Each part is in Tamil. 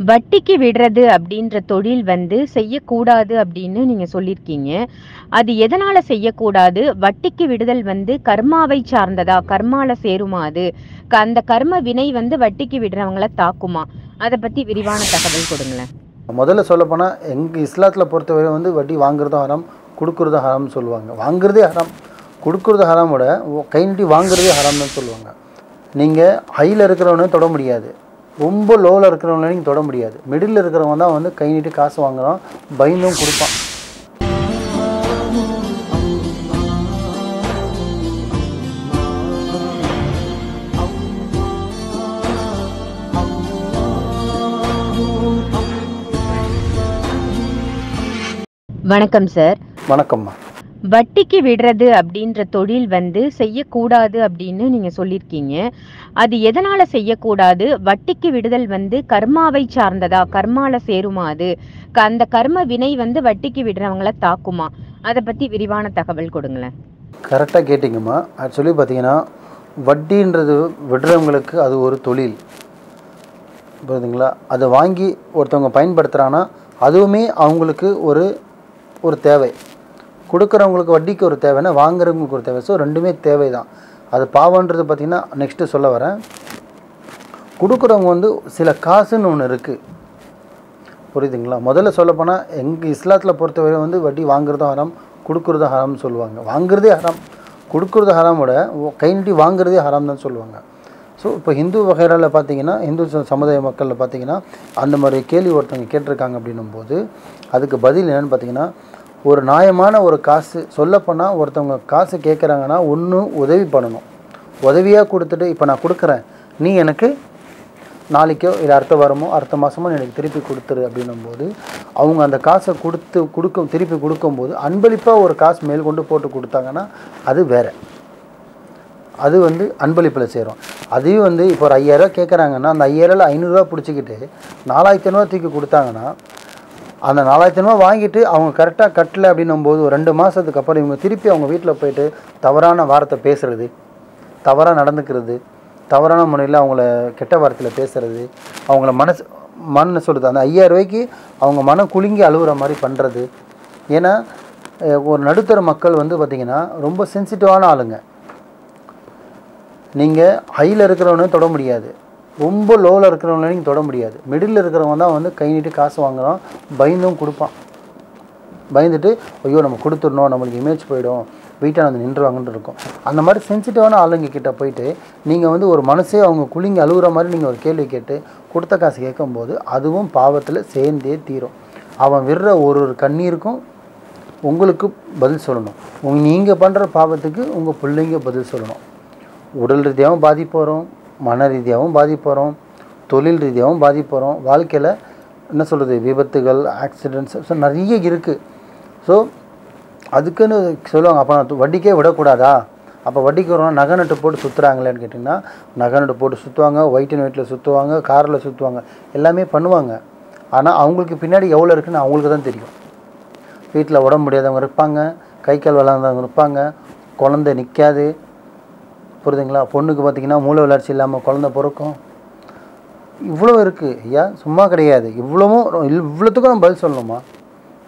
வட்டிக்கு விடுறது அப்படின்ற தொழில் வந்து செய்யக்கூடாது அப்படின்னு நீங்க சொல்லியிருக்கீங்க. அது எதனால செய்யக்கூடாது? வட்டிக்கு விடுதல் வந்து கர்மாவை சார்ந்ததா? கர்மால சேருமா அது? அந்த கர்ம வினை வந்து வட்டிக்கு விடுறவங்கள தாக்குமா? அத பத்தி விரிவான தகவல் கொடுங்களேன். முதல்ல சொல்லப்போனால் எங்கள் இஸ்லாத்தில் பொறுத்தவரை வந்து வட்டி வாங்குறதும் ஹராம், கொடுக்குறதும் ஹராம்னு சொல்லுவாங்க. வாங்குறதே ஹராம், கொடுக்குறது ஹராமோட கை நீட்டி வாங்குறதே ஹராம் தான் சொல்லுவாங்க. நீங்கள் ஹையில் இருக்கிறவனே தொட முடியாது, ரொம்ப லோவில் இருக்கிறவங்கள நீங்கள் தொட முடியாது. மிடில் இருக்கிறவங்க தான் வந்து கை நீட்டி காசு வாங்குறான், பயந்தும் கொடுப்பான். வணக்கம் சார். வணக்கம்மா. வட்டிக்கு விடுறது அப்படின்ற தொழில் வந்து செய்யக்கூடாது அப்படின்னு நீங்க சொல்லியிருக்கீங்க. அது எதனால செய்யக்கூடாது? வட்டிக்கு விடுதல் வந்து கர்மாவை சார்ந்ததா? கர்மால சேருமா அது? அந்த கர்ம வினை வந்து வட்டிக்கு விடுறவங்கள தாக்குமா? அத பத்தி விரிவான தகவல் கொடுங்களேன். கரெக்டாக கேட்டிங்கம்மா. ஆக்சுவலி பார்த்தீங்கன்னா வட்டின்றது விடுறவங்களுக்கு அது ஒரு தொழில், புரியுதுங்களா? அதை வாங்கி ஒருத்தவங்க பயன்படுத்துகிறாங்கன்னா அதுவுமே அவங்களுக்கு ஒரு தேவை. கொடுக்குறவங்களுக்கு வட்டிக்கு ஒரு தேவைன்னா வாங்குறவங்களுக்கு ஒரு தேவை. ஸோ ரெண்டுமே தேவை தான். அது பாவன்றது பார்த்திங்கன்னா நெக்ஸ்ட்டு சொல்ல வரேன். கொடுக்குறவங்க வந்து சில காசுன்னு ஒன்று இருக்குது, புரியுதுங்களா? முதல்ல சொல்லப்போனால் எங்கள் இஸ்லாத்தில் பொறுத்தவரை வந்து வட்டி வாங்குறதும் ஹராம், கொடுக்குறதும் ஹராம்னு சொல்லுவாங்க. வாங்குறதே ஹராம், கொடுக்குறது ஹராமோட கை நீட்டி வாங்குறதே ஹராம் தான் சொல்லுவாங்க. ஸோ இப்போ ஹிந்து வகைராவில் பார்த்தீங்கன்னா, ஹிந்து சமுதாய மக்களில் பார்த்தீங்கன்னா அந்த மாதிரி கேள்வி ஒருத்தவங்க கேட்டிருக்காங்க. அப்படின்னும் போது அதுக்கு பதில் என்னென்னு பார்த்தீங்கன்னா, ஒரு நியாயமான ஒரு காசு சொல்லப்போனால் ஒருத்தவங்க காசு கேட்குறாங்கன்னா ஒன்று உதவி பண்ணணும். உதவியாக கொடுத்துட்டு இப்போ நான் கொடுக்குறேன், நீ எனக்கு நாளைக்கோ இல்லை அடுத்த வாரமோ அடுத்த மாதமோ எனக்கு திருப்பி கொடுத்துரு அப்படின்னும்போது அவங்க அந்த காசை திருப்பி கொடுக்கும்போது அன்பளிப்பாக ஒரு காசு மேல் கொண்டு போட்டு கொடுத்தாங்கன்னா அது வேறு, அது வந்து அன்பளிப்பில் சேரும். அதையும் வந்து இப்போ ஒரு 5000 கேட்குறாங்கன்னா அந்த 5000 500 பிடிச்சிக்கிட்டு 4500 தூக்கி கொடுத்தாங்கன்னா அந்த 4500 வாங்கிட்டு அவங்க கரெக்டாக கட்டலை அப்படின்னும்போது ஒரு 2 மாதத்துக்கு அப்புறம் இவங்க திருப்பி அவங்க வீட்டில் போயிட்டு தவறான வார்த்தை பேசுகிறது, தவறாக நடந்துக்கிறது, தவறான முறையில் அவங்கள கெட்ட வார்த்தையில் பேசுகிறது, அவங்கள மன சொல்கிறது, அந்த 5000 ரூபாய்க்கு அவங்க மனம் குலுங்கி அழுகுற மாதிரி பண்ணுறது. ஏன்னா ஒரு நடுத்தர மக்கள் வந்து பார்த்திங்கன்னா ரொம்ப சென்சிட்டிவான ஆளுங்க. நீங்கள் ஹையில் இருக்கிறவனே தொட முடியாது, ரொம்ப லோவில் இருக்கிறவங்கள நீங்கள் தொட முடியாது. மிடில் இருக்கிறவங்க தான் வந்து கை நீட்டி காசு வாங்குறான், பயந்தும் கொடுப்பான். பயந்துட்டு ஐயோ நம்ம கொடுத்துடணும், நம்மளுக்கு இமேஜ் போயிடும், வீட்டை வந்து நின்றுவாங்கன்னு இருக்கும். அந்த மாதிரி சென்சிட்டிவான ஆளுங்க கிட்ட போயிட்டு நீங்கள் வந்து ஒரு மனசே அவங்க குளிங்க அழுகுற மாதிரி நீங்கள் ஒரு கேள்வி கேட்டு கொடுத்த காசு கேட்கும்போது அதுவும் பாவத்தில் சேர்ந்தே தீரும். அவன் விடுற ஒரு கண்ணீருக்கும் உங்களுக்கு பதில் சொல்லணும். நீங்கள் பண்ணுற பாவத்துக்கு உங்கள் பிள்ளைங்க பதில் சொல்லணும். உடல் ரீதியாகவும் பாதிப்பு வரும், மன ரீதியாகவும் பாதிப்பு வரும், தொழில் ரீதியாகவும் பாதிப்பு வரும். வாழ்க்கையில் என்ன சொல்கிறது, விபத்துகள், ஆக்சிடெண்ட்ஸ், ஸோ நிறைய இருக்குது. ஸோ அதுக்குன்னு சொல்லுவாங்க, அப்போ நான் வட்டிக்கே விடக்கூடாதா? அப்போ வட்டிக்கு வரணும் நகை நட்டு போட்டு சுற்றுறாங்களேன்னு கேட்டிங்கன்னா, நகை நட்டு போட்டு சுற்றுவாங்க, ஒயிட் அண்ட் ஒயிட்டில் சுற்றுவாங்க, காரில் சுற்றுவாங்க, எல்லாமே பண்ணுவாங்க. ஆனால் அவங்களுக்கு பின்னாடி எவ்வளோ இருக்குன்னு அவங்களுக்கு தான் தெரியும். வீட்டில் உடம்பு முடியாதவங்க இருப்பாங்க, கை கால் விளாண்டவங்க இருப்பாங்க, குழந்தை நிற்காது, புரியுதுங்களா? பொண்ணுக்கு பார்த்திங்கன்னா மூளை வளர்ச்சி இல்லாமல் குழந்தை பிறக்கும். இவ்வளோ இருக்குது ஐயா, சும்மா கிடையாது. இவ்வளோத்துக்கும் நம்ம பதில் சொல்லணுமா?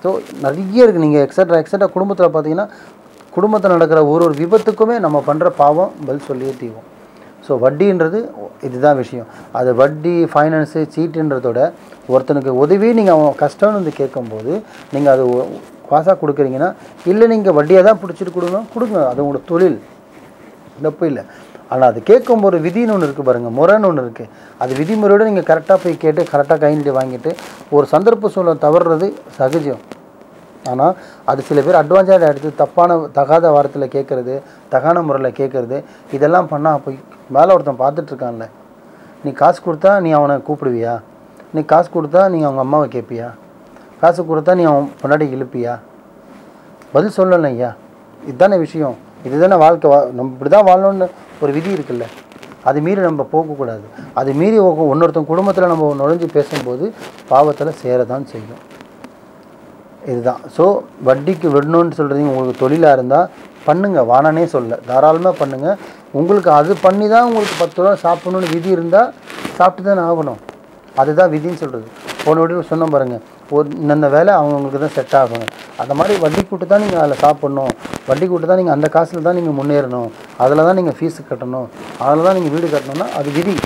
ஸோ நிறைய இருக்குது. நீங்கள் எக்ஸட்ரா குடும்பத்தில் பார்த்தீங்கன்னா குடும்பத்தில் நடக்கிற ஒரு விபத்துக்குமே நம்ம பண்ணுற பாவம் பதில் சொல்லியே தீவோம். ஸோ வட்டின்றது இதுதான் விஷயம். அது வட்டி, ஃபைனான்ஸு, சீட்டுன்றதோட ஒருத்தனுக்கு உதவி நீங்கள் அவன் கஷ்டம்னு வந்து கேட்கும்போது நீங்கள் அது காசாக கொடுக்குறீங்கன்னா, இல்லை நீங்கள் வட்டியாக தான் பிடிச்சிட்டு கொடுங்க, அது உங்களோட தொழில், தப்பு இல்லை. ஆனால் அது கேட்கும் ஒரு விதின்னு ஒன்று இருக்குது பாருங்கள், முறைன்னு ஒன்று இருக்குது. அது விதிமுறையோடு நீங்கள் கரெக்டாக போய் கேட்டு கரெக்டாக கை நீட்டி வாங்கிட்டு ஒரு சந்தர்ப்ப சூழலை தவறுறது சகஜம். ஆனால் அது சில பேர் அட்வான்ஸாக எடுத்து தகாத வாரத்தில் கேட்குறது, தகான முறையில் கேட்குறது, இதெல்லாம் பண்ணால் அப்போ மேலே ஒருத்தன் பார்த்துட்ருக்கான்ல, நீ காசு கொடுத்தா நீ அவனை கூப்பிடுவியா? நீ காசு கொடுத்தா நீ அவங்க அம்மாவை கேட்பியா? காசு கொடுத்தா நீ அவன் பொண்டாட்டி இழுப்பியா? பதில் சொல்லலை ஐயா. இதுதானே விஷயம், இதுதானே வாழ்க்கை. நம்ம இப்படி தான் வாழணும்னு ஒரு விதி இருக்குல்ல, அது மீறி நம்ம போகக்கூடாது. அது மீறி இன்னொருத்தன் குடும்பத்தில் நம்ம நுழைஞ்சு பேசும்போது பாவத்தில் சேரதான் செய்யும். இதுதான். ஸோ வட்டிக்கு விடணும்னு சொல்கிறீங்க, உங்களுக்கு தொழிலாக இருந்தால் பண்ணுங்கள், வானானே சொல்ல, தாராளமாக பண்ணுங்கள். உங்களுக்கு அது பண்ணி தான் உங்களுக்கு 10 ரூபா சாப்பிட்ணுன்னு விதி இருந்தால் சாப்பிட்டு தானே ஆகணும். அதுதான் விதின்னு சொல்கிறது. போன வீடியோ சொன்ன பாருங்கள், ஒரு இந்த வேலை அவங்களுக்கு தான் செட் ஆகும். அந்த மாதிரி வட்டி கூட்டு தான் நீங்கள் அதில் சாப்பிட்ணும், வட்டி கூட்டு தான் நீங்கள் அந்த காசில் தான் நீங்கள் முன்னேறணும், அதில் தான் நீங்கள் ஃபீஸு கட்டணும், அதில் தான் நீங்கள் வீடு கட்டணும்னா அது விதி.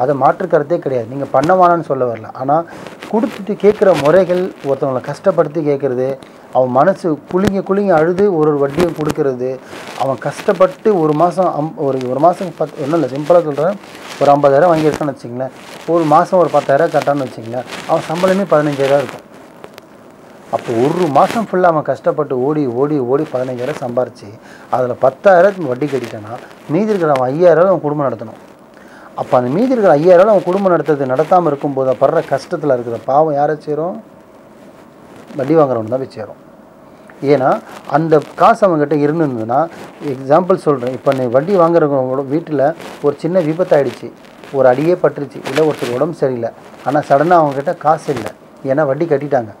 அதை மாற்றுக்கருத்தே கிடையாது. நீங்கள் பண்ணவானான்னு சொல்ல வரல. ஆனால் கொடுத்துட்டு கேட்குற முறைகள், ஒருத்தவங்களை கஷ்டப்படுத்தி கேட்குறது, அவன் மனசு குலுங்கி அழுது ஒரு வட்டியை கொடுக்கறது, அவன் கஷ்டப்பட்டு ஒரு மாதம் ஒரு மாதம் 10 ஒன்றும் இல்லை, சிம்பிளாக சொல்கிறேன், ஒரு 50,000 வாங்கியிருக்கான்னு வச்சிங்களேன், ஒரு மாதம் ஒரு 10,000 கட்டான்னு வச்சிங்களேன், அவன் சம்பளமே 15,000 இருக்கும். அப்போ ஒரு மாதம் ஃபுல்லாக அவன் கஷ்டப்பட்டு ஓடி 15,000 சம்பாரிச்சு அதில் 10,000 வட்டி கட்டிட்டானா மீதி இருக்கிற அவன் 5,000 அவன் குடும்பம் நடத்தணும். அப்போ அந்த மீதி இருக்கிற 5,000 அவன் குடும்பம் நடத்தாமல் இருக்கும்போது படுற கஷ்டத்தில் இருக்கிற பாவம் யாரை சேரும்? வட்டி வாங்குறவனு தான் போய் சேரும். ஏன்னா அந்த காசு அவங்ககிட்ட இருந்துருந்ததுன்னா, எக்ஸாம்பிள் சொல்கிறேன், இப்போ நீ வட்டி வாங்குறவங்களோட வீட்டில் ஒரு சின்ன விபத்தாயிடுச்சு, ஒரு அடியே பட்டுருச்சு, இல்லை ஒருத்தர் உடம்பு சரியில்லை, ஆனால் சடனாக அவங்ககிட்ட காசு இல்லை, ஏன்னா வட்டி கட்டிட்டாங்க.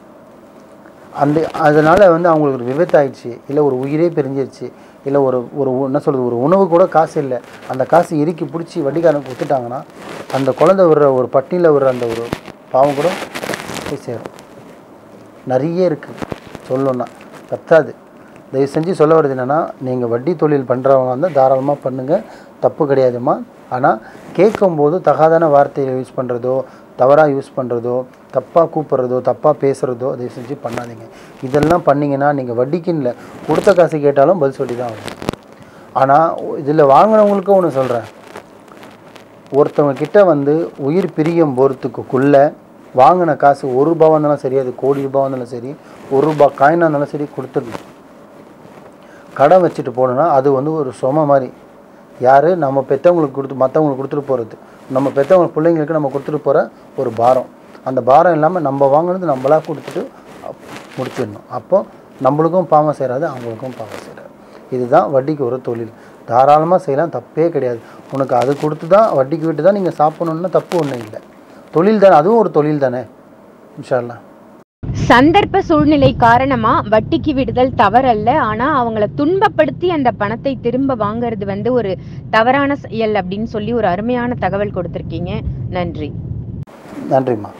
அதனால் அவங்களுக்கு ஒரு விபத்தாயிடுச்சு, இல்லை ஒரு உயிரே பிரிஞ்சிருச்சு, இல்லை ஒரு என்ன சொல்கிறது, ஒரு உணவு கூட காசு இல்லை, அந்த காசு இறுக்கி பிடிச்சி வட்டிக்காரனுக்கு கொடுத்துட்டாங்கன்னா அந்த குழந்தை விடுற ஒரு பட்டினியில் விடுற அந்த ஒரு பாவம் கூட போய் சேரும். நிறைய இருக்குது சொல்லணுன்னா, பத்தாது. தயவு செஞ்சு சொல்ல வருது என்னென்னா, நீங்கள் வட்டி தொழில் பண்ணுறவங்க வந்து தாராளமாக பண்ணுங்கள், தப்பு கிடையாதுமா. ஆனால் கேட்கும்போது தகாதான வார்த்தையை யூஸ் பண்ணுறதோ, தவறாக யூஸ் பண்ணுறதோ, தப்பாக கூப்பிட்றதோ, தப்பாக பேசுகிறதோ தயவு செஞ்சு பண்ணாதீங்க. இதெல்லாம் பண்ணிங்கன்னா நீங்கள் வட்டிக்குன்னு இல்லை, கொடுத்த காசு கேட்டாலும் பதில் சொல்லி தான் ஆகும். ஆனால் இதில் வாங்கினவங்களுக்கும் ஒன்று சொல்கிறேன், ஒருத்தவங்க கிட்ட உயிர் பிரியம் போகிறதுக்குள்ளே வாங்கின காசு ₹1 இருந்தாலும் சரி, அது கோடி ரூபாய் இருந்தாலும் சரி, ₹1 காயினாக இருந்தாலும் சரி கொடுத்துடணும். கடன் வச்சுட்டு போனோன்னா அது ஒரு சுமை மாதிரி. யார்? நம்ம பெற்றவங்களுக்கு மற்றவங்களுக்கு கொடுத்துட்டு போகிறது, நம்ம பெற்றவங்க பிள்ளைங்களுக்கு நம்ம கொடுத்துட்டு போகிற ஒரு பாரம். அந்த பாரம் இல்லாமல் நம்ம வாங்கினது நம்மளாக கொடுத்துட்டு முடிச்சிடணும். அப்போது நம்மளுக்கும் பாவம் சேராது, அவங்களுக்கும் பாவம் சேராது. இதுதான் வட்டிக்கு ஒரு தொழில். தாராளமாக செய்யலாம், தப்பே கிடையாது. உனக்கு அது கொடுத்து தான் வட்டிக்கு விட்டு தான் நீங்கள் சாப்பிடணுன்னா தப்பு ஒன்றும் இல்லை. தொழில் தானே, அதுவும் ஒரு தொழில் தானே. இன்ஷா அல்லாஹ். சந்தர்ப்ப சூழ்நிலை காரணமா வட்டிக்கு விடுதல் தவறல்ல. ஆனா அவங்கள துன்பப்படுத்தி அந்த பணத்தை திரும்ப வாங்குறது ஒரு தவறான செயல் அப்படின்னு சொல்லி ஒரு அருமையான தகவல் கொடுத்திருக்கீங்க. நன்றி. நன்றிம்மா.